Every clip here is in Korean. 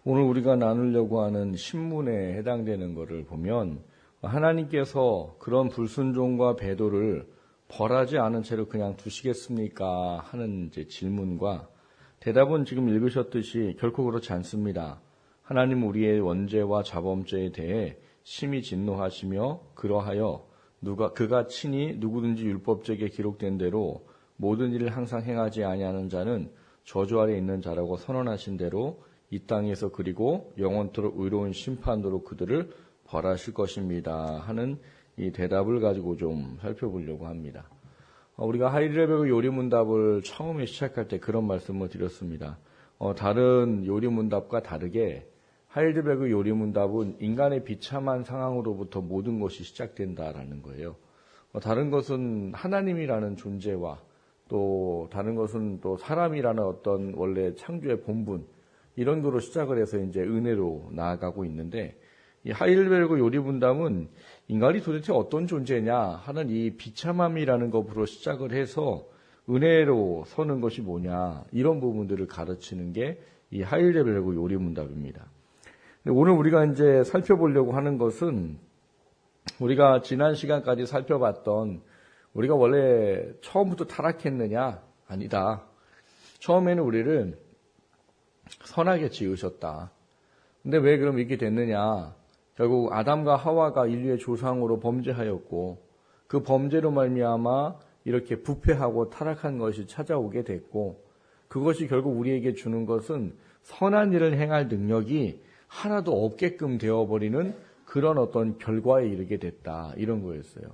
오늘 우리가 나누려고 하는 신문에 해당되는 것을 보면 하나님께서 그런 불순종과 배도를 벌하지 않은 채로 그냥 두시겠습니까? 하는 이제 질문과 대답은 지금 읽으셨듯이 결코 그렇지 않습니다. 하나님 우리의 원죄와 자범죄에 대해 심히 진노하시며 그러하여 그가 친히 누구든지 율법책에 기록된 대로 모든 일을 항상 행하지 아니하는 자는 저주 아래 있는 자라고 선언하신 대로 이 땅에서 그리고 영원토록 의로운 심판으로 그들을 벌하실 것입니다 하는 이 대답을 가지고 좀 살펴보려고 합니다. 우리가 하이델베르그 요리문답을 처음에 시작할 때 그런 말씀을 드렸습니다. 다른 요리문답과 다르게 하이델베르그 요리문답은 인간의 비참한 상황으로부터 모든 것이 시작된다라는 거예요. 다른 것은 하나님이라는 존재와 또 다른 것은 또 사람이라는 어떤 원래 창조의 본분 이런 거로 시작을 해서 이제 은혜로 나아가고 있는데 이 하이델베르그 요리문답은 인간이 도대체 어떤 존재냐 하는 이 비참함이라는 것으로 시작을 해서 은혜로 서는 것이 뭐냐 이런 부분들을 가르치는 게 이 하이델베르그 요리문답입니다. 오늘 우리가 이제 살펴보려고 하는 것은 우리가 지난 시간까지 살펴봤던 우리가 원래 처음부터 타락했느냐? 아니다. 처음에는 우리를 선하게 지으셨다. 근데 왜 그럼 이렇게 됐느냐? 결국 아담과 하와가 인류의 조상으로 범죄하였고 그 범죄로 말미암아 이렇게 부패하고 타락한 것이 찾아오게 됐고 그것이 결국 우리에게 주는 것은 선한 일을 행할 능력이 하나도 없게끔 되어버리는 그런 어떤 결과에 이르게 됐다. 이런 거였어요.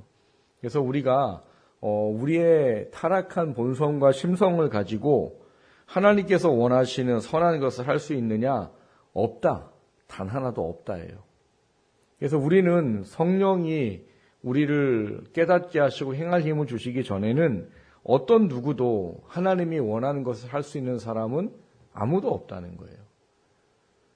그래서 우리가 우리의 타락한 본성과 심성을 가지고 하나님께서 원하시는 선한 것을 할 수 있느냐? 없다. 단 하나도 없다예요. 그래서 우리는 성령이 우리를 깨닫게 하시고 행할 힘을 주시기 전에는 어떤 누구도 하나님이 원하는 것을 할 수 있는 사람은 아무도 없다는 거예요.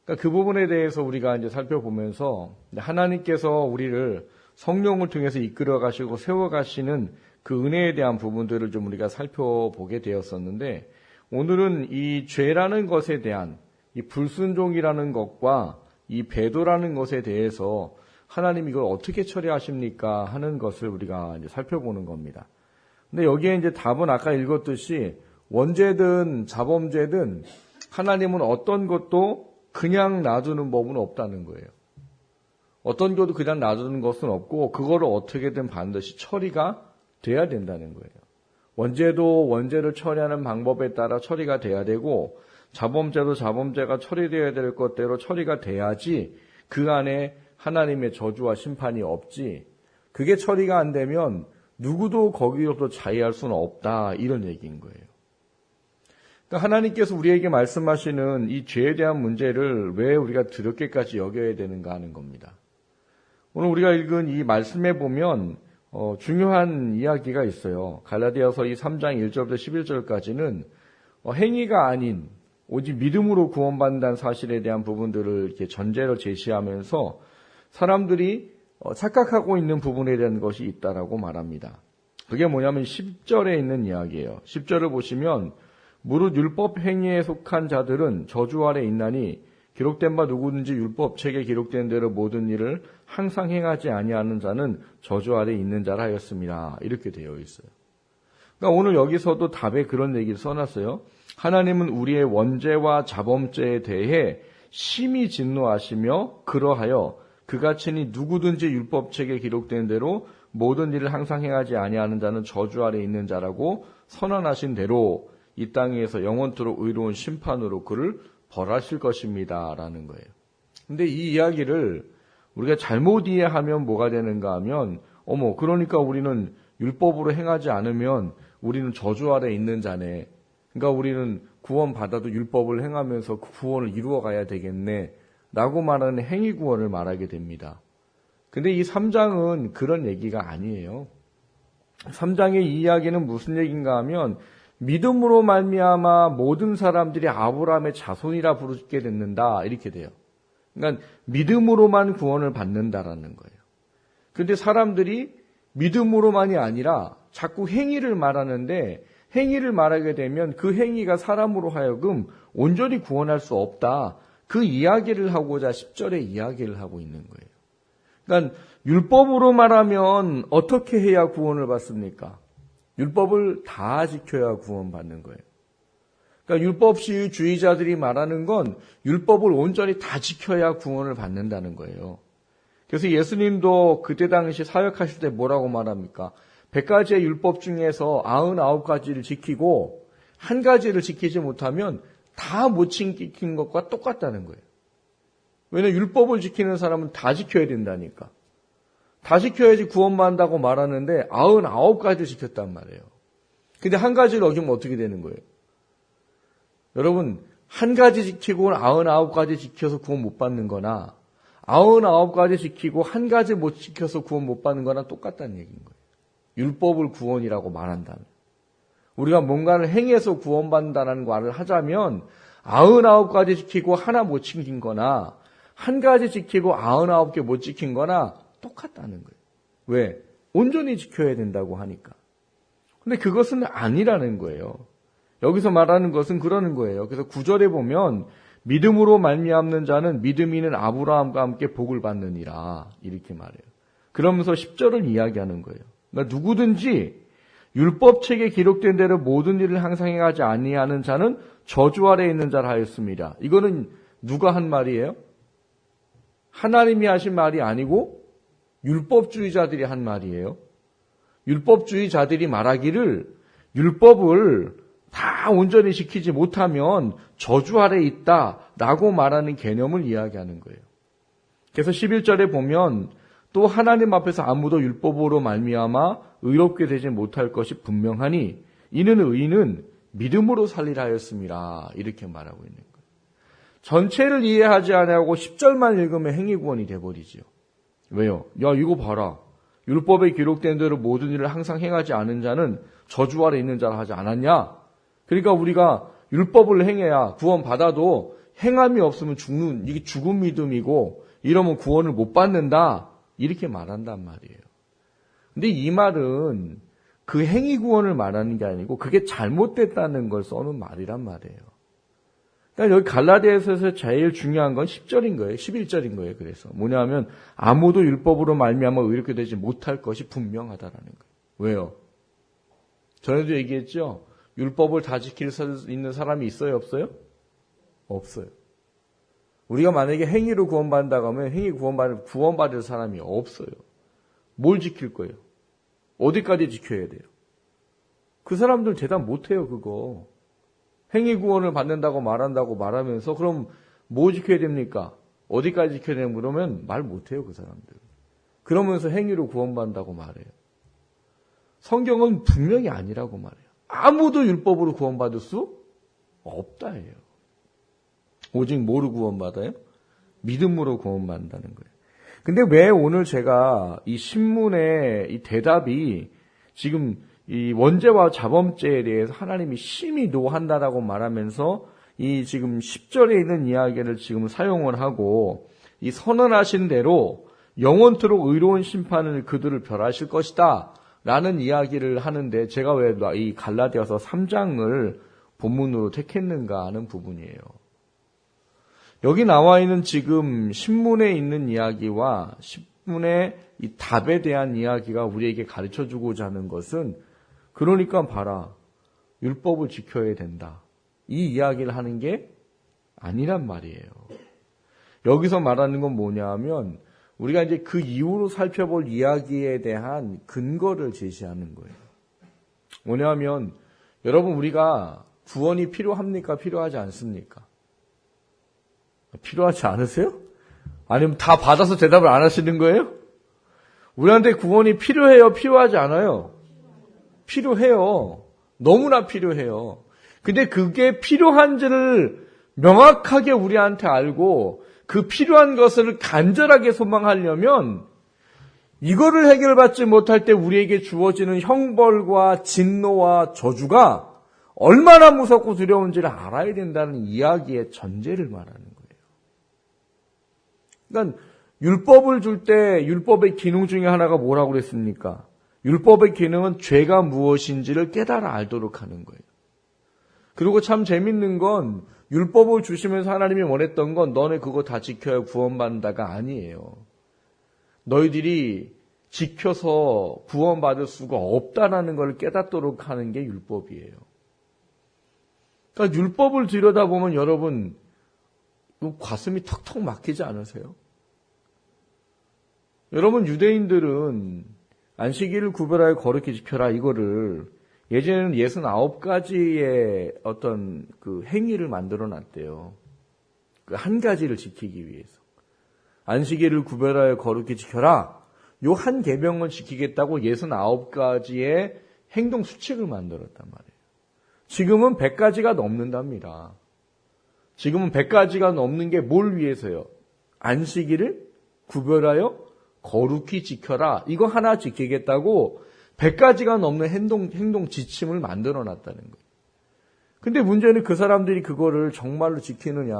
그러니까 그 부분에 대해서 우리가 이제 살펴보면서 하나님께서 우리를 성령을 통해서 이끌어 가시고 세워 가시는 그 은혜에 대한 부분들을 좀 우리가 살펴보게 되었었는데 오늘은 이 죄라는 것에 대한 이 불순종이라는 것과 이 배도라는 것에 대해서 하나님 이걸 어떻게 처리하십니까 하는 것을 우리가 이제 살펴보는 겁니다. 근데 여기에 이제 답은 아까 읽었듯이 원죄든 자범죄든 하나님은 어떤 것도 그냥 놔두는 법은 없다는 거예요. 어떤 것도 그냥 놔두는 것은 없고 그거를 어떻게든 반드시 처리가 돼야 된다는 거예요. 원죄도 원죄를 처리하는 방법에 따라 처리가 돼야 되고 자범죄도 자범죄가 처리되어야 될 것대로 처리가 돼야지 그 안에 하나님의 저주와 심판이 없지 그게 처리가 안 되면 누구도 거기로부터 자유할 수는 없다 이런 얘기인 거예요. 그러니까 하나님께서 우리에게 말씀하시는 이 죄에 대한 문제를 왜 우리가 드럽게까지 여겨야 되는가 하는 겁니다. 오늘 우리가 읽은 이 말씀에 보면 중요한 이야기가 있어요. 갈라디아서 이 3장 1절부터 11절까지는 행위가 아닌 오직 믿음으로 구원받는다는 사실에 대한 부분들을 이렇게 전제로 제시하면서 사람들이 착각하고 있는 부분에 대한 것이 있다라고 말합니다. 그게 뭐냐면 10절에 있는 이야기예요. 10절을 보시면 무릇 율법 행위에 속한 자들은 저주 아래 있나니 기록된 바 누구든지 율법책에 기록된 대로 모든 일을 항상 행하지 아니하는 자는 저주 아래 있는 자라 하였습니다. 이렇게 되어 있어요. 그러니까 오늘 여기서도 답에 그런 얘기를 써놨어요. 하나님은 우리의 원죄와 자범죄에 대해 심히 진노하시며 그러하여 그가 친히 누구든지 율법책에 기록된 대로 모든 일을 항상 행하지 아니하는 자는 저주 아래 있는 자라고 선언하신 대로 이 땅에서 영원토록 의로운 심판으로 그를 벌하실 것입니다. 라는 거예요. 근데 이 이야기를 우리가 잘못 이해하면 뭐가 되는가 하면 그러니까 우리는 율법으로 행하지 않으면 우리는 저주 아래 있는 자네. 그러니까 우리는 구원받아도 율법을 행하면서 그 구원을 이루어 가야 되겠네. 라고 말하는 행위 구원을 말하게 됩니다. 근데 이 3장은 그런 얘기가 아니에요. 3장의 이 이야기는 무슨 얘기인가 하면 믿음으로 말미암아 모든 사람들이 아브라함의 자손이라 부르게 됐는다. 이렇게 돼요. 그러니까 믿음으로만 구원을 받는다라는 거예요. 그런데 사람들이 믿음으로만이 아니라 자꾸 행위를 말하는데 행위를 말하게 되면 그 행위가 사람으로 하여금 온전히 구원할 수 없다. 그 이야기를 하고자 10절에 이야기를 하고 있는 거예요. 그러니까 율법으로 말하면 어떻게 해야 구원을 받습니까? 율법을 다 지켜야 구원받는 거예요. 그러니까 율법주의자들이 말하는 건 율법을 온전히 다 지켜야 구원을 받는다는 거예요. 그래서 예수님도 그때 당시 사역하실 때 뭐라고 말합니까? 100가지의 율법 중에서 99가지를 지키고 한 가지를 지키지 못하면 다 못 지킨 것과 똑같다는 거예요. 왜냐하면 율법을 지키는 사람은 다 지켜야 된다니까. 다 지켜야지 구원받는다고 말하는데 99가지를 지켰단 말이에요. 근데 한 가지를 어기면 어떻게 되는 거예요? 여러분, 한 가지 지키고 99가지 지켜서 구원 못 받는 거나 99가지 지키고 한 가지 못 지켜서 구원 못 받는 거나 똑같다는 얘기인 거예요. 율법을 구원이라고 말한다면. 우리가 뭔가를 행해서 구원받는다는 말을 하자면 99가지 지키고 하나 못 지킨 거나 한 가지 지키고 99개 못 지킨 거나 똑같다는 거예요. 왜? 온전히 지켜야 된다고 하니까. 근데 그것은 아니라는 거예요. 여기서 말하는 것은 그러는 거예요. 그래서 9절에 보면 믿음으로 말미암는 자는 믿음이 있는 아브라함과 함께 복을 받느니라 이렇게 말해요. 그러면서 10절을 이야기하는 거예요. 그러니까 누구든지 율법책에 기록된 대로 모든 일을 항상 행하지 아니하는 자는 저주 아래에 있는 자라 하였습니다. 이거는 누가 한 말이에요? 하나님이 하신 말이 아니고 율법주의자들이 한 말이에요. 율법주의자들이 말하기를 율법을 다 온전히 지키지 못하면 저주 아래에 있다라고 말하는 개념을 이야기하는 거예요. 그래서 11절에 보면 또 하나님 앞에서 아무도 율법으로 말미암아 의롭게 되지 못할 것이 분명하니 이는 의인은 믿음으로 살리라 하였습니다. 이렇게 말하고 있는 거예요. 전체를 이해하지 않고 10절만 읽으면 행위구원이 돼버리죠. 왜요? 야, 이거 봐라. 율법에 기록된 대로 모든 일을 항상 행하지 않은 자는 저주 아래 있는 자라 하지 않았냐? 그러니까 우리가 율법을 행해야 구원받아도 행함이 없으면 죽는, 이게 죽은 믿음이고 이러면 구원을 못 받는다. 이렇게 말한단 말이에요. 근데 이 말은 그 행위 구원을 말하는 게 아니고 그게 잘못됐다는 걸 써놓은 말이란 말이에요. 그러니까 여기 갈라디아서에서 제일 중요한 건 10절인 거예요. 11절인 거예요. 그래서 뭐냐면 아무도 율법으로 말미암아 의롭게 되지 못할 것이 분명하다라는 거예요. 왜요? 전에도 얘기했죠. 율법을 다 지킬 수 있는 사람이 있어요? 없어요? 없어요. 우리가 만약에 행위로 구원받는다고 하면 행위 구원받을 사람이 없어요. 뭘 지킬 거예요? 어디까지 지켜야 돼요? 그 사람들 대답 못해요, 그거. 행위 구원을 받는다고 말하면서 그럼 뭐 지켜야 됩니까? 어디까지 지켜야 되냐 그러면 말 못해요, 그 사람들. 그러면서 행위로 구원받는다고 말해요. 성경은 분명히 아니라고 말해요. 아무도 율법으로 구원받을 수 없다 해요. 오직 뭐로 구원받아요? 믿음으로 구원받는다는 거예요. 근데 왜 오늘 제가 이 신문의 이 대답이 지금 이 원죄와 자범죄에 대해서 하나님이 심히 노한다라고 말하면서 이 지금 10절에 있는 이야기를 지금 사용을 하고 이 선언하신 대로 영원토록 의로운 심판을 그들을 벌하실 것이다 라는 이야기를 하는데 제가 왜 이 갈라디아서 3장을 본문으로 택했는가 하는 부분이에요. 여기 나와 있는 지금 신문에 있는 이야기와 신문의 이 답에 대한 이야기가 우리에게 가르쳐주고자 하는 것은 그러니까 봐라. 율법을 지켜야 된다. 이 이야기를 하는 게 아니란 말이에요. 여기서 말하는 건 뭐냐 하면 우리가 이제 그 이후로 살펴볼 이야기에 대한 근거를 제시하는 거예요. 뭐냐 하면 여러분 우리가 구원이 필요합니까? 필요하지 않습니까? 필요하지 않으세요? 아니면 다 받아서 대답을 안 하시는 거예요? 우리한테 구원이 필요해요? 필요하지 않아요? 필요해요. 너무나 필요해요. 근데 그게 필요한지를 명확하게 우리한테 알고 그 필요한 것을 간절하게 소망하려면 이거를 해결받지 못할 때 우리에게 주어지는 형벌과 진노와 저주가 얼마나 무섭고 두려운지를 알아야 된다는 이야기의 전제를 말하는 거예요. 그러니까 율법을 줄 때 율법의 기능 중에 하나가 뭐라고 그랬습니까? 율법의 기능은 죄가 무엇인지를 깨달아 알도록 하는 거예요. 그리고 참 재밌는 건 율법을 주시면서 하나님이 원했던 건 너네 그거 다 지켜야 구원받는다가 아니에요. 너희들이 지켜서 구원받을 수가 없다라는 걸 깨닫도록 하는 게 율법이에요. 그러니까 율법을 들여다보면 여러분 가슴이 턱턱 막히지 않으세요? 여러분 유대인들은 안식일을 구별하여 거룩히 지켜라 이거를 예전에는 69가지의 어떤 그 행위를 만들어 놨대요. 그 한 가지를 지키기 위해서. 안식일을 구별하여 거룩히 지켜라. 요 한 계명을 지키겠다고 69가지의 행동 수칙을 만들었단 말이에요. 지금은 100가지가 넘는답니다. 지금은 100가지가 넘는 게 뭘 위해서요? 안식일을 구별하여 거룩히 지켜라. 이거 하나 지키겠다고 100가지가 넘는 행동 지침을 만들어 놨다는 거예요. 근데 문제는 그 사람들이 그거를 정말로 지키느냐.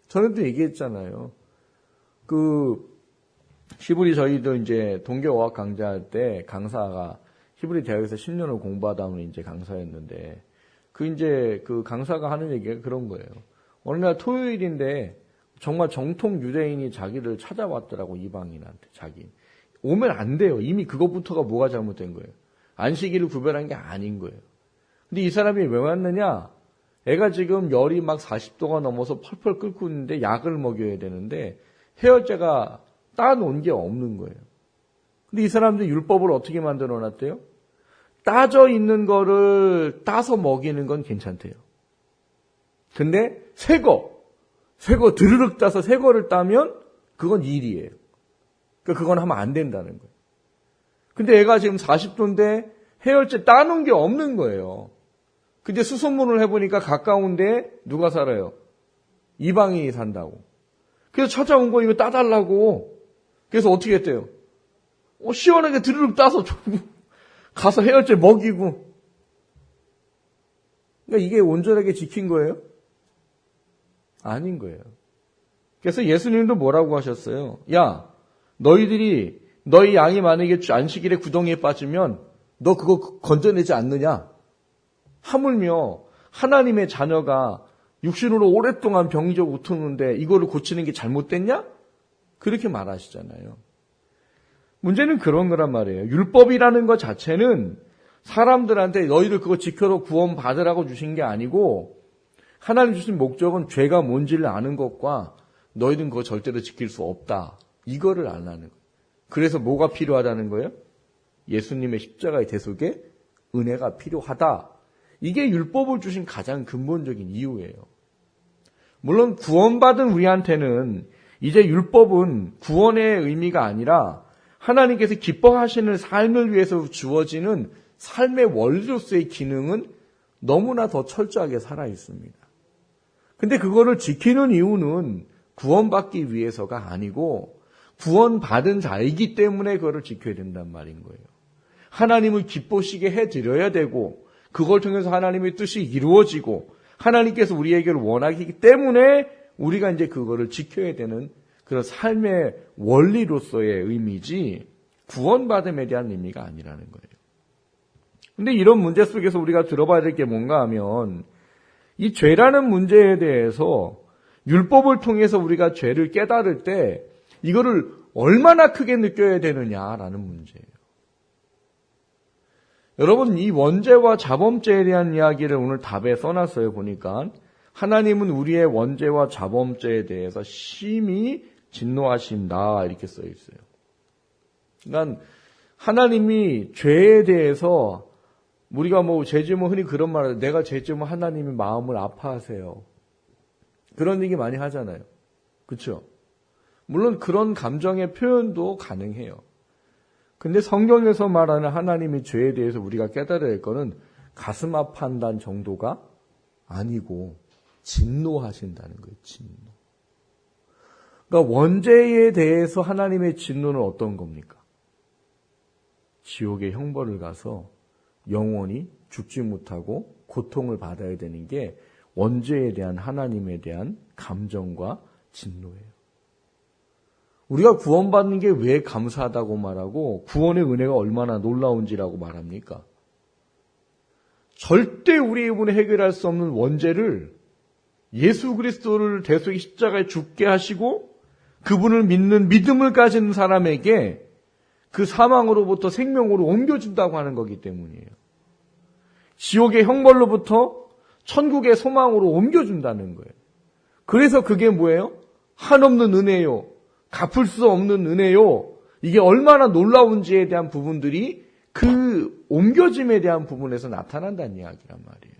전에도 얘기했잖아요. 히브리 저희도 이제 동계어학 강좌할 때 강사가 히브리 대학에서 10년을 공부하다 보면 이제 강사였는데 그 강사가 하는 얘기가 그런 거예요. 어느 날 토요일인데 정말 정통 유대인이 자기를 찾아왔더라고, 이방인한테, 자기. 오면 안 돼요. 이미 그것부터가 뭐가 잘못된 거예요. 안식일을 구별한 게 아닌 거예요. 근데 이 사람이 왜 왔느냐? 애가 지금 열이 막 40도가 넘어서 펄펄 끓고 있는데 약을 먹여야 되는데 해열제가 따놓은 게 없는 거예요. 근데 이 사람들 율법을 어떻게 만들어 놨대요? 따져 있는 거를 따서 먹이는 건 괜찮대요. 근데 새 거 드르륵 따서 새 거를 따면 그건 일이에요. 그러니까 그건 하면 안 된다는 거예요. 근데 애가 지금 40도인데 해열제 따놓은 게 없는 거예요. 근데 수소문을 해보니까 가까운데 누가 살아요? 이방인이 산다고. 그래서 찾아온 거 이거 따달라고. 그래서 어떻게 했대요? 시원하게 드르륵 따서 주고 가서 해열제 먹이고. 그러니까 이게 온전하게 지킨 거예요? 아닌 거예요. 그래서 예수님도 뭐라고 하셨어요? 야, 너희 양이 만약에 안식일에 구덩이에 빠지면 너 그거 건져내지 않느냐? 하물며 하나님의 자녀가 육신으로 오랫동안 병이적 우투는데 이거를 고치는 게 잘못됐냐? 그렇게 말하시잖아요. 문제는 그런 거란 말이에요. 율법이라는 것 자체는 사람들한테 너희들 그거 지켜서 구원 받으라고 주신 게 아니고 하나님 주신 목적은 죄가 뭔지를 아는 것과 너희들은 그거 절대로 지킬 수 없다. 이거를 안 하는 거예요. 그래서 뭐가 필요하다는 거예요? 예수님의 십자가의 대속에 은혜가 필요하다. 이게 율법을 주신 가장 근본적인 이유예요. 물론 구원받은 우리한테는 이제 율법은 구원의 의미가 아니라 하나님께서 기뻐하시는 삶을 위해서 주어지는 삶의 원리로서의 기능은 너무나 더 철저하게 살아 있습니다. 근데 그거를 지키는 이유는 구원받기 위해서가 아니고 구원받은 자이기 때문에 그거를 지켜야 된단 말인 거예요. 하나님을 기쁘시게 해드려야 되고 그걸 통해서 하나님의 뜻이 이루어지고 하나님께서 우리에게 원하기 때문에 우리가 이제 그거를 지켜야 되는 그런 삶의 원리로서의 의미지 구원받음에 대한 의미가 아니라는 거예요. 근데 이런 문제 속에서 우리가 들어봐야 될 게 뭔가 하면 이 죄라는 문제에 대해서 율법을 통해서 우리가 죄를 깨달을 때 이거를 얼마나 크게 느껴야 되느냐라는 문제예요. 여러분, 이 원죄와 자범죄에 대한 이야기를 오늘 답에 써놨어요. 보니까 하나님은 우리의 원죄와 자범죄에 대해서 심히 진노하신다 이렇게 써 있어요. 그러니까 하나님이 죄에 대해서 우리가 죄지으면 흔히 그런 말을 내가 죄지으면 하나님이 마음을 아파하세요. 그런 얘기 많이 하잖아요. 그렇죠? 물론 그런 감정의 표현도 가능해요. 근데 성경에서 말하는 하나님의 죄에 대해서 우리가 깨달아야 할 거는 가슴 아파한다는 정도가 아니고 진노하신다는 거예요. 진노. 그러니까 원죄에 대해서 하나님의 진노는 어떤 겁니까? 지옥의 형벌을 가서 영원히 죽지 못하고 고통을 받아야 되는 게 원죄에 대한 하나님에 대한 감정과 진노예요. 우리가 구원받는 게 왜 감사하다고 말하고 구원의 은혜가 얼마나 놀라운지라고 말합니까? 절대 우리 이분이 해결할 수 없는 원죄를 예수 그리스도를 대속의 십자가에 죽게 하시고 그분을 믿는 믿음을 가진 사람에게 그 사망으로부터 생명으로 옮겨준다고 하는 거기 때문이에요. 지옥의 형벌로부터 천국의 소망으로 옮겨준다는 거예요. 그래서 그게 뭐예요? 한없는 은혜요. 갚을 수 없는 은혜요. 이게 얼마나 놀라운지에 대한 부분들이 그 옮겨짐에 대한 부분에서 나타난다는 이야기란 말이에요.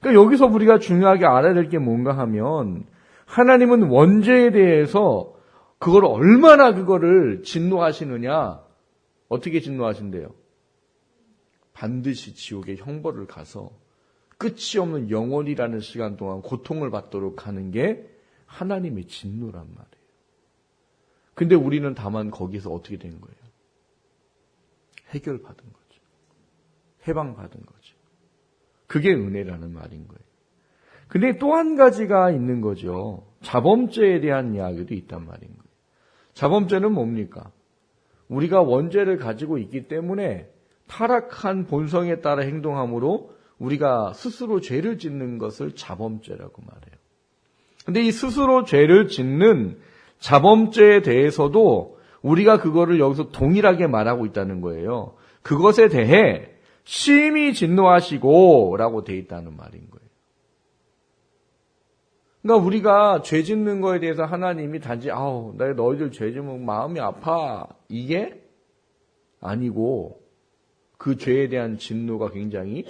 그러니까 여기서 우리가 중요하게 알아야 될 게 뭔가 하면 하나님은 원죄에 대해서 그걸 얼마나 그거를 진노하시느냐. 어떻게 진노하신대요? 반드시 지옥의 형벌을 가서 끝이 없는 영원이라는 시간 동안 고통을 받도록 하는 게 하나님의 진노란 말이에요. 근데 우리는 다만 거기서 어떻게 된 거예요? 해결받은 거죠. 해방받은 거죠. 그게 은혜라는 말인 거예요. 근데 또 한 가지가 있는 거죠. 자범죄에 대한 이야기도 있단 말인 거예요. 자범죄는 뭡니까? 우리가 원죄를 가지고 있기 때문에 타락한 본성에 따라 행동함으로 우리가 스스로 죄를 짓는 것을 자범죄라고 말해요. 근데 이 스스로 죄를 짓는 자범죄에 대해서도 우리가 그거를 여기서 동일하게 말하고 있다는 거예요. 그것에 대해 심히 진노하시고 라고 돼 있다는 말인 거예요. 그러니까 우리가 죄 짓는 거에 대해서 하나님이 단지 나 너희들 죄 짓으면 마음이 아파 이게 아니고 그 죄에 대한 진노가 굉장히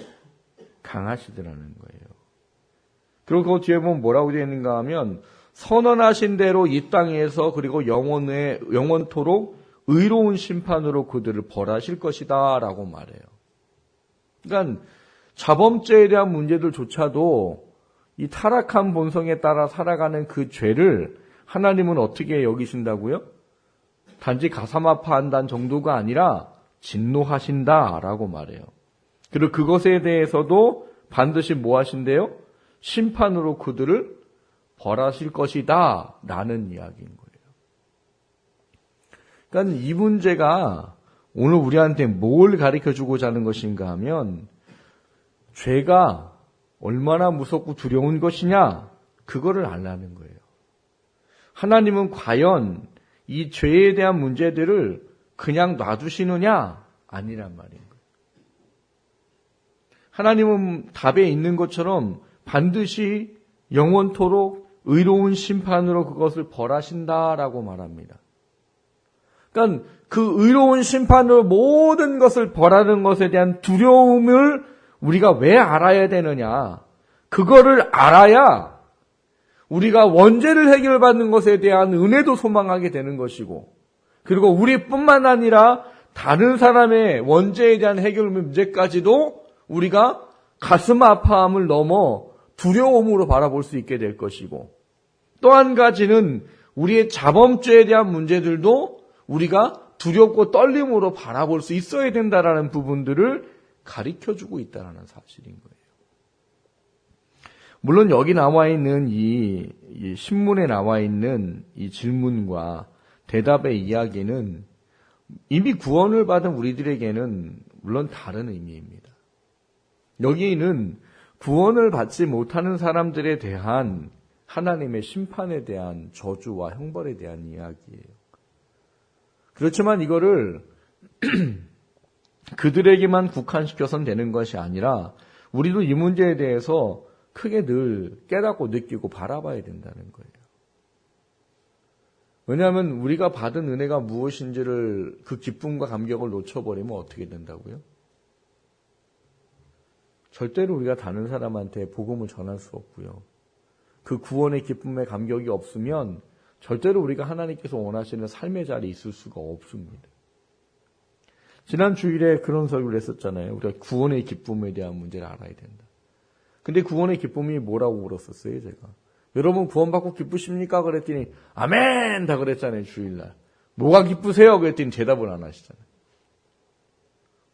강하시더라는 거예요. 그리고 그 뒤에 보면 뭐라고 되어 있는가 하면 선언하신 대로 이 땅에서 그리고 영원토록 의로운 심판으로 그들을 벌하실 것이다 라고 말해요. 그러니까 자범죄에 대한 문제들조차도 이 타락한 본성에 따라 살아가는 그 죄를 하나님은 어떻게 여기신다고요? 단지 가슴 아파한다는 정도가 아니라 진노하신다라고 말해요. 그리고 그것에 대해서도 반드시 뭐 하신대요? 심판으로 그들을 벌하실 것이다 라는 이야기인 거예요. 그러니까 이 문제가 오늘 우리한테 뭘 가르쳐주고자 하는 것인가 하면 죄가 얼마나 무섭고 두려운 것이냐 그거를 알라는 거예요. 하나님은 과연 이 죄에 대한 문제들을 그냥 놔두시느냐 아니란 말인 거예요. 하나님은 답에 있는 것처럼 반드시 영원토록 의로운 심판으로 그것을 벌하신다라고 말합니다. 그러니까 그 의로운 심판으로 모든 것을 벌하는 것에 대한 두려움을 우리가 왜 알아야 되느냐? 그거를 알아야 우리가 원죄를 해결받는 것에 대한 은혜도 소망하게 되는 것이고, 그리고 우리뿐만 아니라 다른 사람의 원죄에 대한 해결 문제까지도 우리가 가슴 아파함을 넘어 두려움으로 바라볼 수 있게 될 것이고, 또 한 가지는 우리의 자범죄에 대한 문제들도 우리가 두렵고 떨림으로 바라볼 수 있어야 된다라는 부분들을 가르쳐주고 있다는 사실인 거예요. 물론 여기 나와 있는 이 신문에 나와 있는 이 질문과 대답의 이야기는 이미 구원을 받은 우리들에게는 물론 다른 의미입니다. 여기는 구원을 받지 못하는 사람들에 대한 하나님의 심판에 대한 저주와 형벌에 대한 이야기예요. 그렇지만 이거를 그들에게만 국한시켜서는 되는 것이 아니라 우리도 이 문제에 대해서 크게 늘 깨닫고 느끼고 바라봐야 된다는 거예요. 왜냐하면 우리가 받은 은혜가 무엇인지를 그 기쁨과 감격을 놓쳐버리면 어떻게 된다고요? 절대로 우리가 다른 사람한테 복음을 전할 수 없고요. 그 구원의 기쁨의 감격이 없으면 절대로 우리가 하나님께서 원하시는 삶의 자리에 있을 수가 없습니다. 지난 주일에 그런 설교를 했었잖아요. 우리가 구원의 기쁨에 대한 문제를 알아야 된다. 근데 구원의 기쁨이 뭐라고 물었었어요, 제가. 여러분 구원받고 기쁘십니까? 그랬더니 아멘! 다 그랬잖아요, 주일날. 뭐가 기쁘세요? 그랬더니 대답을 안 하시잖아요.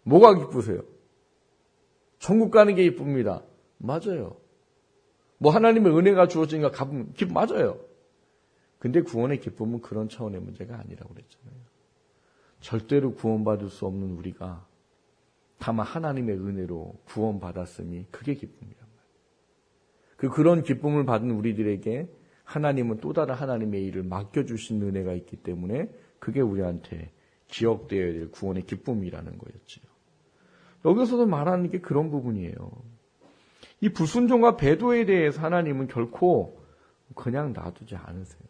뭐가 기쁘세요? 천국 가는 게 기쁩니다. 맞아요. 뭐 하나님의 은혜가 주어지니까 기쁨 맞아요. 근데 구원의 기쁨은 그런 차원의 문제가 아니라고 그랬잖아요. 절대로 구원받을 수 없는 우리가 다만 하나님의 은혜로 구원받았으니 그게 기쁨이란 말이에요. 그런 기쁨을 받은 우리들에게 하나님은 또 다른 하나님의 일을 맡겨주신 은혜가 있기 때문에 그게 우리한테 기억되어야 될 구원의 기쁨이라는 거였지요. 여기서도 말하는 게 그런 부분이에요. 이 불순종과 배도에 대해서 하나님은 결코 그냥 놔두지 않으세요.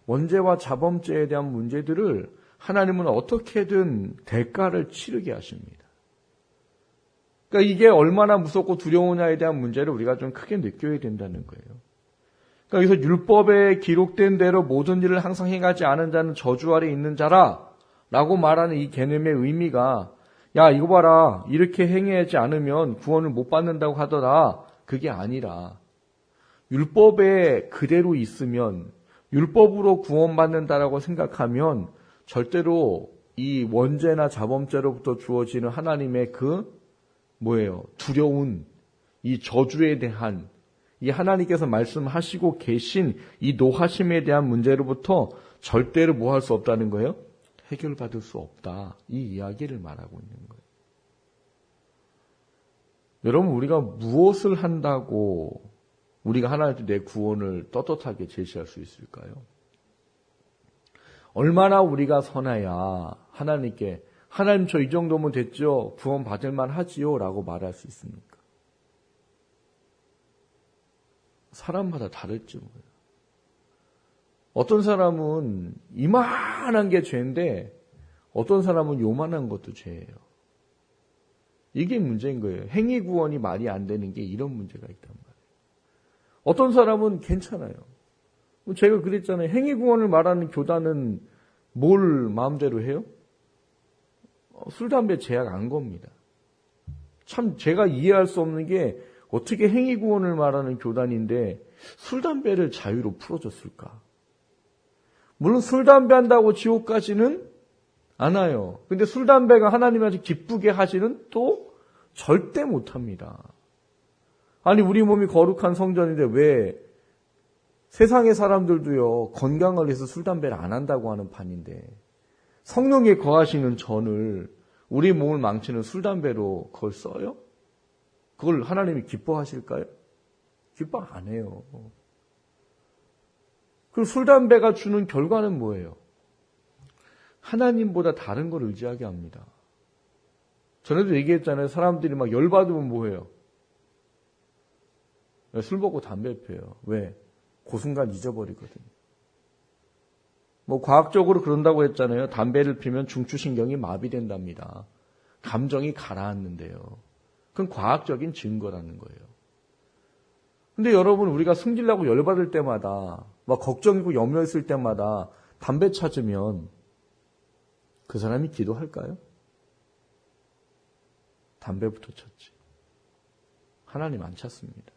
원죄와 자범죄에 대한 문제들을 하나님은 어떻게든 대가를 치르게 하십니다. 그러니까 이게 얼마나 무섭고 두려우냐에 대한 문제를 우리가 좀 크게 느껴야 된다는 거예요. 그러니까 여기서 율법에 기록된 대로 모든 일을 항상 행하지 않은 자는 저주 아래 있는 자라 라고 말하는 이 개념의 의미가 야 이거 봐라 이렇게 행하지 않으면 구원을 못 받는다고 하더라 그게 아니라 율법에 그대로 있으면 율법으로 구원받는다라고 생각하면 절대로 이 원죄나 자범죄로부터 주어지는 하나님의 두려운 이 저주에 대한 이 하나님께서 말씀하시고 계신 이 노하심에 대한 문제로부터 절대로 뭐 할 수 없다는 거예요? 해결받을 수 없다. 이 이야기를 말하고 있는 거예요. 여러분 우리가 무엇을 한다고 우리가 하나님께 내 구원을 떳떳하게 제시할 수 있을까요? 얼마나 우리가 선해야 하나님께 하나님 저 이 정도면 됐죠? 구원 받을 만하지요? 라고 말할 수 있습니까? 사람마다 다를지 뭐예요. 어떤 사람은 이만한 게 죄인데 어떤 사람은 요만한 것도 죄예요. 이게 문제인 거예요. 행위 구원이 말이 안 되는 게 이런 문제가 있단 말이에요. 어떤 사람은 괜찮아요. 제가 그랬잖아요. 행위 구원을 말하는 교단은 뭘 마음대로 해요? 술, 담배 제약 안 겁니다. 참 제가 이해할 수 없는 게 어떻게 행위 구원을 말하는 교단인데 술, 담배를 자유로 풀어줬을까? 물론 술, 담배 한다고 지옥 가지는 않아요. 근데 술, 담배가 하나님한테 기쁘게 하지는 또 절대 못합니다. 아니 우리 몸이 거룩한 성전인데 왜 세상의 사람들도요 건강을 위해서 술, 담배를 안 한다고 하는 판인데 성령에 거하시는 전을 우리 몸을 망치는 술, 담배로 그걸 써요? 그걸 하나님이 기뻐하실까요? 기뻐 안 해요. 그 술, 담배가 주는 결과는 뭐예요? 하나님보다 다른 걸 의지하게 합니다. 전에도 얘기했잖아요. 사람들이 막 열받으면 뭐해요? 술 먹고 담배 피워요. 왜? 그 순간 잊어버리거든요. 뭐 과학적으로 그런다고 했잖아요. 담배를 피면 중추신경이 마비된답니다. 감정이 가라앉는데요. 그건 과학적인 증거라는 거예요. 근데 여러분 우리가 승질나고 열받을 때마다 막 걱정이고 염려했을 때마다 담배 찾으면 그 사람이 기도할까요? 담배부터 찾지. 하나님 안 찾습니다.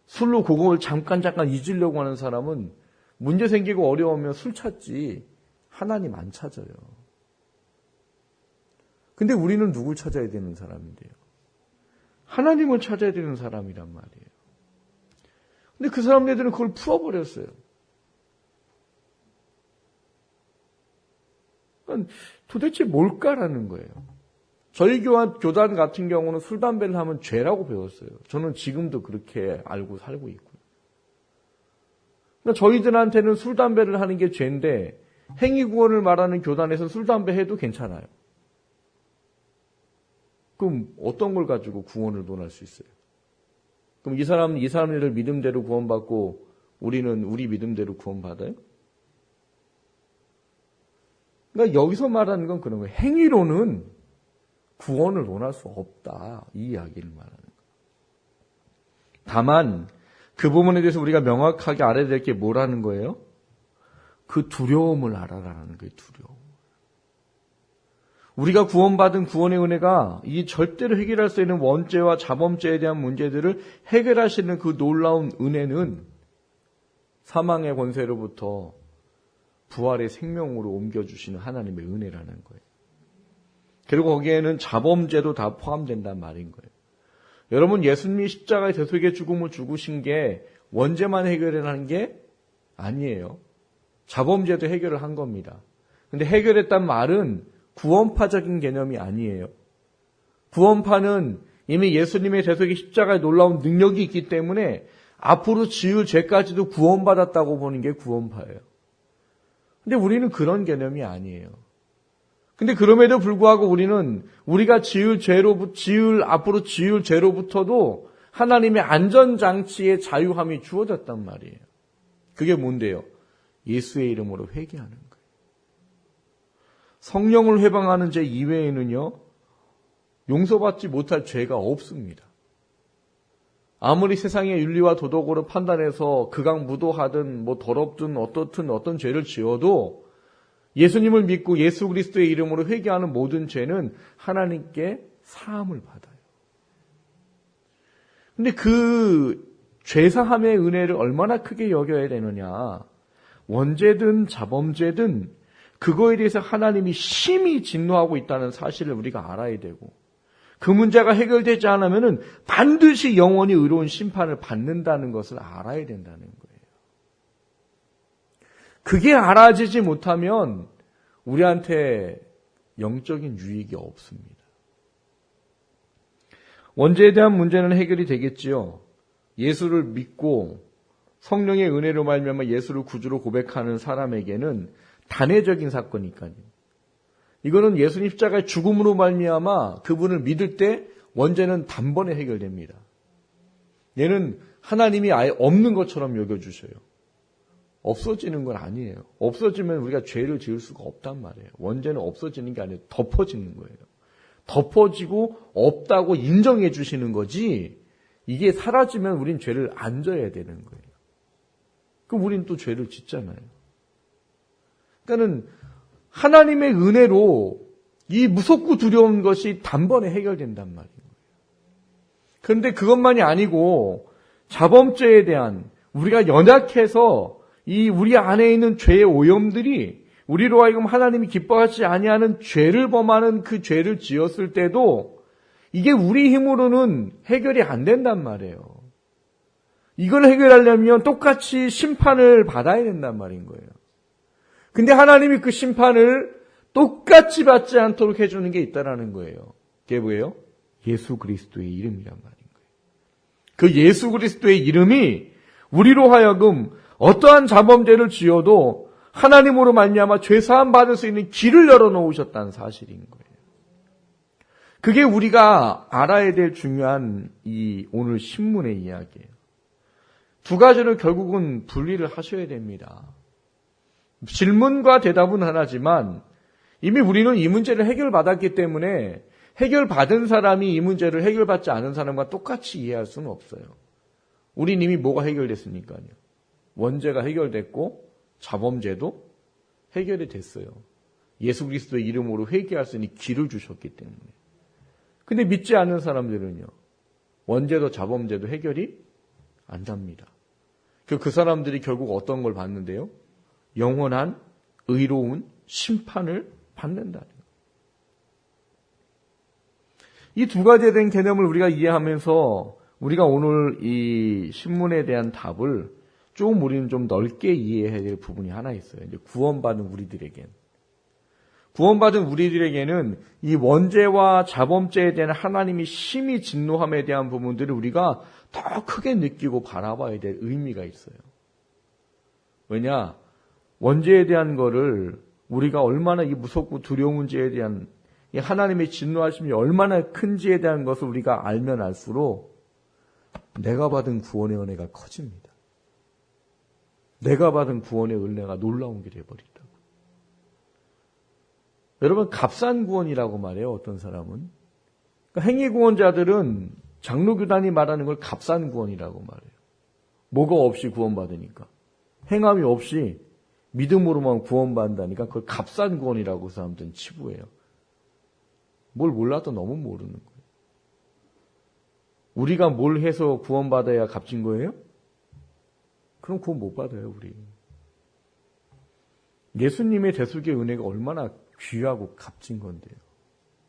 술로 그걸 잠깐 잊으려고 하는 사람은 문제 생기고 어려우면 술 찾지 하나님 안 찾아요. 근데 우리는 누굴 찾아야 되는 사람인데요? 하나님을 찾아야 되는 사람이란 말이에요. 근데 그 사람들은 그걸 풀어버렸어요. 도대체 뭘까라는 거예요. 저희 교단 같은 경우는 술, 담배를 하면 죄라고 배웠어요. 저는 지금도 그렇게 알고 살고 있고요. 그러니까 저희들한테는 술, 담배를 하는 게 죄인데 행위 구원을 말하는 교단에서 술, 담배 해도 괜찮아요. 그럼 어떤 걸 가지고 구원을 논할 수 있어요? 그럼 이 사람들 믿음대로 구원받고 우리는 우리 믿음대로 구원받아요? 그러니까 여기서 말하는 건 그런 거예요. 행위로는 구원을 논할 수 없다. 이 이야기를 말하는 거예요. 다만 그 부분에 대해서 우리가 명확하게 알아야 될 게 뭐라는 거예요? 그 두려움을 알아라는 거예요. 두려움. 우리가 구원받은 구원의 은혜가 이 절대로 해결할 수 있는 원죄와 자범죄에 대한 문제들을 해결하시는 그 놀라운 은혜는 사망의 권세로부터 부활의 생명으로 옮겨주시는 하나님의 은혜라는 거예요. 그리고 거기에는 자범죄도 다 포함된단 말인 거예요. 여러분 예수님이 십자가의 대속의 죽음을 죽으신 게 원죄만 해결을 한 게 아니에요. 자범죄도 해결을 한 겁니다. 근데 해결했단 말은 구원파적인 개념이 아니에요. 구원파는 이미 예수님의 대속의 십자가에 놀라운 능력이 있기 때문에 앞으로 지을 죄까지도 구원받았다고 보는 게 구원파예요. 근데 우리는 그런 개념이 아니에요. 근데 그럼에도 불구하고 우리는 우리가 앞으로 지을 죄로부터도 하나님의 안전장치의 자유함이 주어졌단 말이에요. 그게 뭔데요? 예수의 이름으로 회개하는 거예요. 성령을 회방하는 죄 이외에는요, 용서받지 못할 죄가 없습니다. 아무리 세상의 윤리와 도덕으로 판단해서 극악무도하든 더럽든 어떤 죄를 지어도 예수님을 믿고 예수 그리스도의 이름으로 회개하는 모든 죄는 하나님께 사함을 받아요. 근데 그 죄사함의 은혜를 얼마나 크게 여겨야 되느냐. 원죄든 자범죄든 그거에 대해서 하나님이 심히 진노하고 있다는 사실을 우리가 알아야 되고, 그 문제가 해결되지 않으면 반드시 영원히 의로운 심판을 받는다는 것을 알아야 된다는 거예요. 그게 알아지지 못하면 우리한테 영적인 유익이 없습니다. 원죄에 대한 문제는 해결이 되겠지요. 예수를 믿고 성령의 은혜로 말미암아 예수를 구주로 고백하는 사람에게는 단회적인 사건이니까요. 이거는 예수님 십자가의 죽음으로 말미암아 그분을 믿을 때 원죄는 단번에 해결됩니다. 얘는 하나님이 아예 없는 것처럼 여겨주셔요. 없어지는 건 아니에요. 없어지면 우리가 죄를 지을 수가 없단 말이에요. 원죄는 없어지는 게 아니라 덮어지는 거예요. 덮어지고 없다고 인정해 주시는 거지, 이게 사라지면 우린 죄를 안 져야 되는 거예요. 그럼 우린 또 죄를 짓잖아요. 그러니까는 하나님의 은혜로 이 무섭고 두려운 것이 단번에 해결된단 말이에요. 그런데 그것만이 아니고 자범죄에 대한, 우리가 연약해서 이 우리 안에 있는 죄의 오염들이 우리로 하여금 하나님이 기뻐하지 아니하는 죄를 범하는 그 죄를 지었을 때도 이게 우리 힘으로는 해결이 안 된단 말이에요. 이걸 해결하려면 똑같이 심판을 받아야 된단 말인 거예요. 근데 하나님이 그 심판을 똑같이 받지 않도록 해주는 게 있다라는 거예요. 그게 뭐예요? 예수 그리스도의 이름이란 말인 거예요. 그 예수 그리스도의 이름이 우리로 하여금 어떠한 자범죄를 지어도 하나님으로 말미암아 죄사함 받을 수 있는 길을 열어놓으셨다는 사실인 거예요. 그게 우리가 알아야 될 중요한 이 오늘 신문의 이야기예요. 두 가지를 결국은 분리를 하셔야 됩니다. 질문과 대답은 하나지만 이미 우리는 이 문제를 해결받았기 때문에 해결받은 사람이 이 문제를 해결받지 않은 사람과 똑같이 이해할 수는 없어요. 우린 이미 뭐가 해결됐습니까요? 원죄가 해결됐고 자범죄도 해결이 됐어요. 예수 그리스도의 이름으로 회개할 수 있는 길을 주셨기 때문에. 근데 믿지 않는 사람들은요, 원죄도 자범죄도 해결이 안 됩니다. 그 사람들이 결국 어떤 걸 받는데요? 영원한 의로운 심판을 받는다는 거예요. 이 두 가지에 대한 개념을 우리가 이해하면서 우리가 오늘 이 신문에 대한 답을 조금 우리는 좀 넓게 이해해야 될 부분이 하나 있어요. 이제 구원받은 우리들에게는 이 원죄와 자범죄에 대한 하나님이 심히 진노함에 대한 부분들을 우리가 더 크게 느끼고 바라봐야 될 의미가 있어요. 왜냐? 원죄에 대한 거를 우리가 얼마나 이 무섭고 두려운 문제에 대한 이 하나님의 진노하심이 얼마나 큰지에 대한 것을 우리가 알면 알수록 내가 받은 구원의 은혜가 커집니다. 내가 받은 구원의 은혜가 놀라운 게 되어버린다고. 여러분, 값싼 구원이라고 말해요, 어떤 사람은. 그러니까 행위구원자들은 장로교단이 말하는 걸 값싼 구원이라고 말해요. 뭐가 없이 구원받으니까. 행함이 없이 믿음으로만 구원받는다니까 그걸 값싼 구원이라고 그 사람들은 치부해요. 뭘 몰라도 너무 모르는 거예요. 우리가 뭘 해서 구원받아야 값진 거예요? 그럼 구원 못 받아요, 우리. 예수님의 대속의 은혜가 얼마나 귀하고 값진 건데요.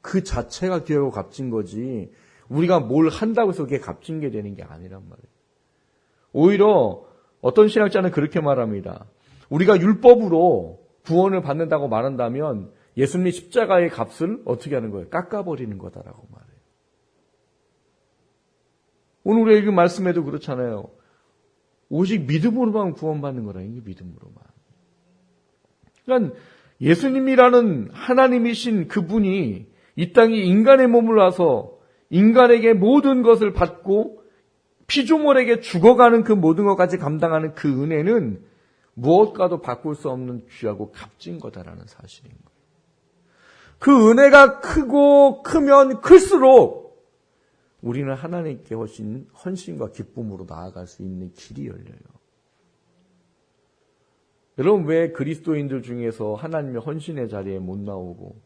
그 자체가 귀하고 값진 거지 우리가 뭘 한다고 해서 그게 값진 게 되는 게 아니란 말이에요. 오히려 어떤 신학자는 그렇게 말합니다. 우리가 율법으로 구원을 받는다고 말한다면 예수님의 십자가의 값을 어떻게 하는 거예요? 깎아버리는 거다라고 말해요. 오늘 우리 읽은 말씀에도 그렇잖아요. 오직 믿음으로만 구원받는 거라, 이게 믿음으로만. 그러니까 예수님이라는 하나님이신 그분이 이 땅에 인간의 몸을 와서 인간에게 모든 것을 받고 피조물에게 죽어가는 그 모든 것까지 감당하는 그 은혜는 무엇과도 바꿀 수 없는 귀하고 값진 거다라는 사실인 거예요. 그 은혜가 크면 클수록 우리는 하나님께 헌신과 기쁨으로 나아갈 수 있는 길이 열려요. 여러분, 왜 그리스도인들 중에서 하나님의 헌신의 자리에 못 나오고,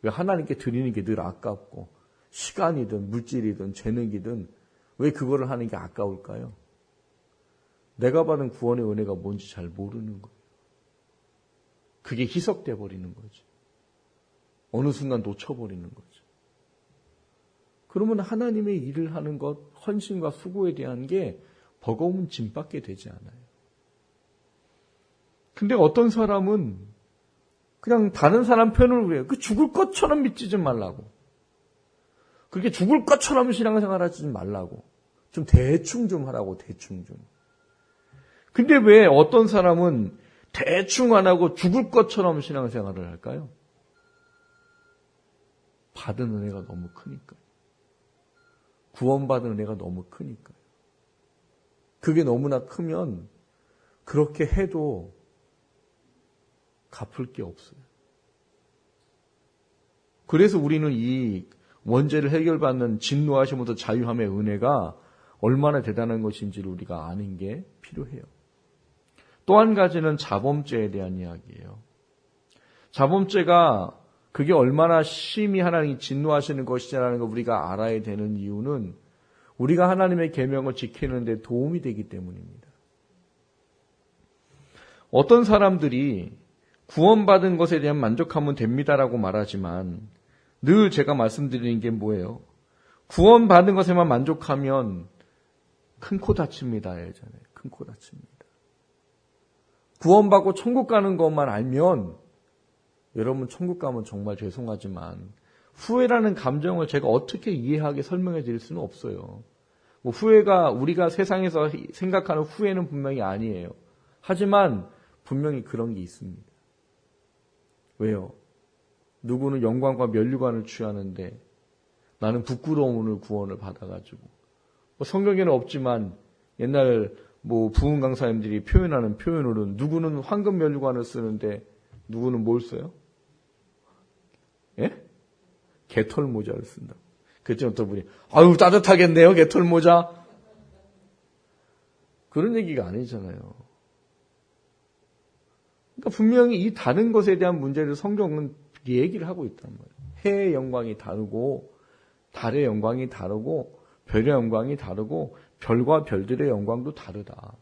왜 하나님께 드리는 게 늘 아깝고, 시간이든 물질이든 재능이든 왜 그거를 하는 게 아까울까요? 내가 받은 구원의 은혜가 뭔지 잘 모르는 거예요. 그게 희석돼 버리는 거죠. 어느 순간 놓쳐버리는 거죠. 그러면 하나님의 일을 하는 것, 헌신과 수고에 대한 게 버거운 짐밖에 되지 않아요. 근데 어떤 사람은 그냥 다른 사람 편을 그래요. 그 죽을 것처럼 믿지 좀 말라고. 그렇게 죽을 것처럼 신앙생활 하지 좀 말라고. 좀 대충 좀 하라고, 대충 좀. 근데 왜 어떤 사람은 대충 안 하고 죽을 것처럼 신앙생활을 할까요? 받은 은혜가 너무 크니까요. 구원받은 은혜가 너무 크니까요. 그게 너무나 크면 그렇게 해도 갚을 게 없어요. 그래서 우리는 이 원죄를 해결받는 진노하심부터 자유함의 은혜가 얼마나 대단한 것인지를 우리가 아는 게 필요해요. 또 한 가지는 자범죄에 대한 이야기예요. 자범죄가 그게 얼마나 심히 하나님이 진노하시는 것이냐라는 걸 우리가 알아야 되는 이유는 우리가 하나님의 계명을 지키는 데 도움이 되기 때문입니다. 어떤 사람들이 구원받은 것에 대한 만족하면 됩니다라고 말하지만 늘 제가 말씀드리는 게 뭐예요? 구원받은 것에만 만족하면 큰 코 다칩니다. 예전에 큰 코 다칩니다. 구원받고 천국 가는 것만 알면 여러분 천국 가면 정말 죄송하지만 후회라는 감정을 제가 어떻게 이해하게 설명해 드릴 수는 없어요. 뭐 후회가 우리가 세상에서 생각하는 후회는 분명히 아니에요. 하지만 분명히 그런 게 있습니다. 왜요? 누구는 영광과 면류관을 취하는데 나는 부끄러움으로 구원을 받아가지고 뭐 성경에는 없지만 옛날 뭐 부흥 강사님들이 표현하는 표현으로는 누구는 황금 면류관을 쓰는데 누구는 뭘 써요? 예? 개털 모자를 쓴다. 그랬더니 어떤 분이 아유 따뜻하겠네요 개털 모자. 그런 얘기가 아니잖아요. 그러니까 분명히 이 다른 것에 대한 문제를 성경은 얘기를 하고 있단 말이에요. 해의 영광이 다르고 달의 영광이 다르고 별의 영광이 다르고 별과 별들의 영광도 다르다.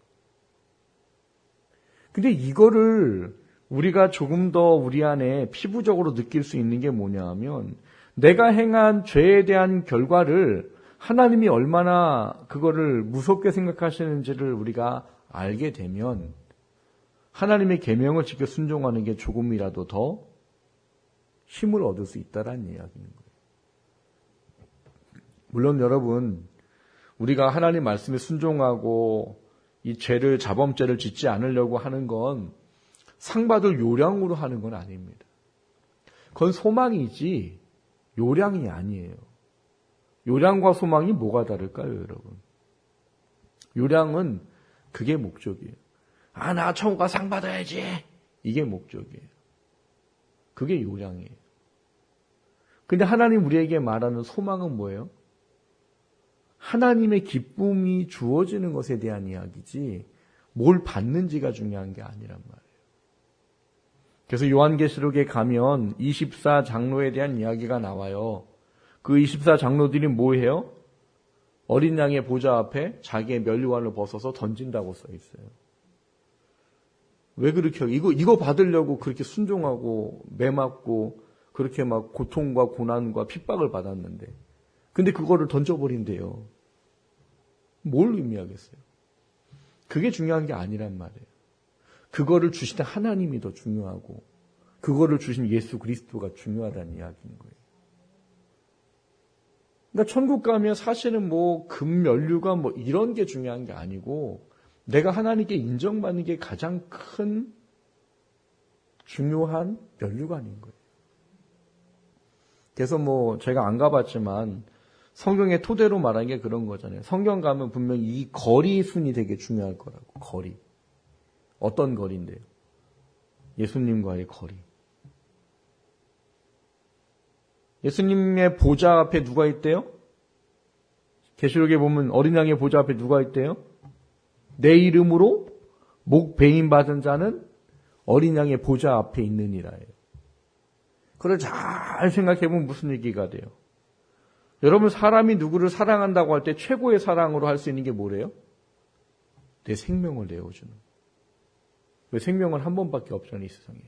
근데 이거를 우리가 조금 더 우리 안에 피부적으로 느낄 수 있는 게 뭐냐 하면 내가 행한 죄에 대한 결과를 하나님이 얼마나 그거를 무섭게 생각하시는지를 우리가 알게 되면 하나님의 계명을 지켜 순종하는 게 조금이라도 더 힘을 얻을 수 있다라는 이야기인 거예요. 물론 여러분 우리가 하나님 말씀에 순종하고 이 죄를 자범죄를 짓지 않으려고 하는 건 상받을 요량으로 하는 건 아닙니다. 그건 소망이지 요량이 아니에요. 요량과 소망이 뭐가 다를까요, 여러분? 요량은 그게 목적이에요. 아, 나 천국 가 상 받아야지. 이게 목적이에요. 그게 요량이에요. 근데 하나님 우리에게 말하는 소망은 뭐예요? 하나님의 기쁨이 주어지는 것에 대한 이야기지 뭘 받는지가 중요한 게 아니란 말이에요. 그래서 요한계시록에 가면 24장로에 대한 이야기가 나와요. 그 24장로들이 뭐해요? 어린 양의 보좌 앞에 자기의 면류관을 벗어서 던진다고 써 있어요. 왜 그렇게 이거 받으려고 그렇게 순종하고 매맞고 그렇게 막 고통과 고난과 핍박을 받았는데 근데 그거를 던져버린대요. 뭘 의미하겠어요? 그게 중요한 게 아니란 말이에요. 그거를 주시는 하나님이 더 중요하고 그거를 주신 예수 그리스도가 중요하다는 이야기인 거예요. 그러니까 천국 가면 사실은 뭐 금연류가 뭐 이런 게 중요한 게 아니고 내가 하나님께 인정받는 게 가장 큰 중요한 면류관인 거예요. 그래서 뭐 제가 안 가봤지만 성경의 토대로 말하는 게 그런 거잖아요. 성경 가면 분명히 이 거리 순이 되게 중요할 거라고. 거리. 어떤 거리인데요? 예수님과의 거리. 예수님의 보좌 앞에 누가 있대요? 계시록에 보면 어린 양의 보좌 앞에 누가 있대요? 내 이름으로 목 배임 받은 자는 어린 양의 보좌 앞에 있느니라예요. 그걸 잘 생각해보면 무슨 얘기가 돼요? 여러분, 사람이 누구를 사랑한다고 할 때 최고의 사랑으로 할 수 있는 게 뭐래요? 내 생명을 내어주는. 왜 생명은 한 번밖에 없잖아요, 이 세상에.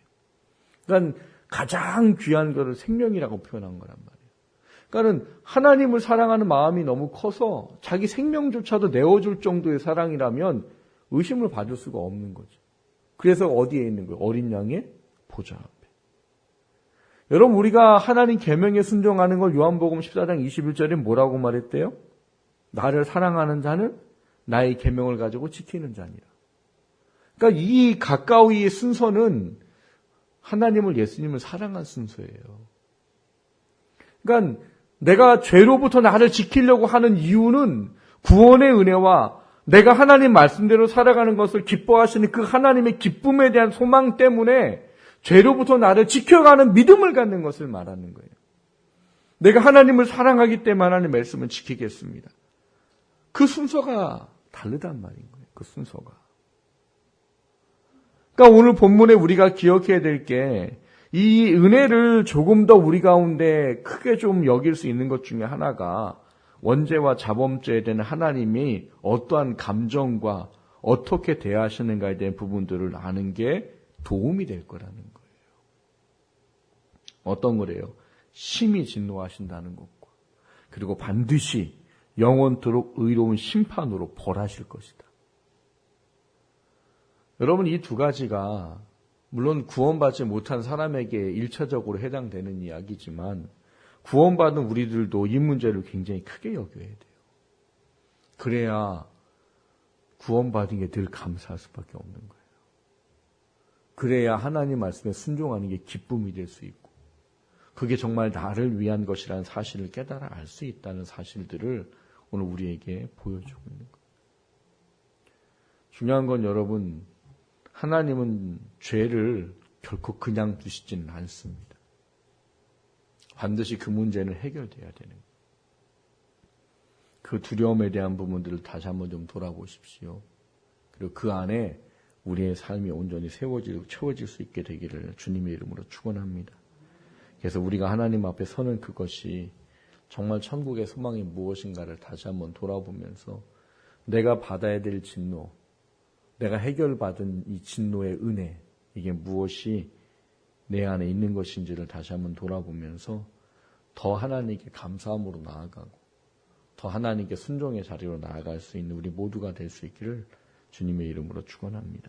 그러니까 가장 귀한 것을 생명이라고 표현한 거란 말이에요. 그러니까 하나님을 사랑하는 마음이 너무 커서 자기 생명조차도 내어줄 정도의 사랑이라면 의심을 받을 수가 없는 거죠. 그래서 어디에 있는 거예요? 어린 양의 보좌 앞에. 여러분, 우리가 하나님 계명에 순종하는 걸 요한복음 14장 21절에 뭐라고 말했대요? 나를 사랑하는 자는 나의 계명을 가지고 지키는 자니라. 그러니까 이 가까이의 순서는 하나님을, 예수님을 사랑한 순서예요. 그러니까 내가 죄로부터 나를 지키려고 하는 이유는 구원의 은혜와 내가 하나님 말씀대로 살아가는 것을 기뻐하시는 그 하나님의 기쁨에 대한 소망 때문에 죄로부터 나를 지켜가는 믿음을 갖는 것을 말하는 거예요. 내가 하나님을 사랑하기 때문에 하나님의 말씀을 지키겠습니다. 그 순서가 다르단 말인 거예요. 그 순서가. 그러니까 오늘 본문에 우리가 기억해야 될 게 이 은혜를 조금 더 우리 가운데 크게 좀 여길 수 있는 것 중에 하나가 원죄와 자범죄에 대한 하나님이 어떠한 감정과 어떻게 대하시는가에 대한 부분들을 아는 게 도움이 될 거라는 거예요. 어떤 거래요? 심히 진노하신다는 것과 그리고 반드시 영원토록 의로운 심판으로 벌하실 것이다. 여러분, 이 두 가지가 물론 구원받지 못한 사람에게 일차적으로 해당되는 이야기지만 구원받은 우리들도 이 문제를 굉장히 크게 여겨야 돼요. 그래야 구원받은 게 늘 감사할 수밖에 없는 거예요. 그래야 하나님 말씀에 순종하는 게 기쁨이 될 수 있고 그게 정말 나를 위한 것이라는 사실을 깨달아 알 수 있다는 사실들을 오늘 우리에게 보여주고 있는 거예요. 중요한 건 여러분, 하나님은 죄를 결코 그냥 두시지는 않습니다. 반드시 그 문제는 해결돼야 되는 거예요. 그 두려움에 대한 부분들을 다시 한번 좀 돌아보십시오. 그리고 그 안에 우리의 삶이 온전히 채워질 수 있게 되기를 주님의 이름으로 축원합니다. 그래서 우리가 하나님 앞에 서는 그것이 정말 천국의 소망이 무엇인가를 다시 한번 돌아보면서 내가 받아야 될 진노, 내가 해결받은 이 진노의 은혜, 이게 무엇이 내 안에 있는 것인지를 다시 한번 돌아보면서 더 하나님께 감사함으로 나아가고 더 하나님께 순종의 자리로 나아갈 수 있는 우리 모두가 될 수 있기를 주님의 이름으로 축원합니다.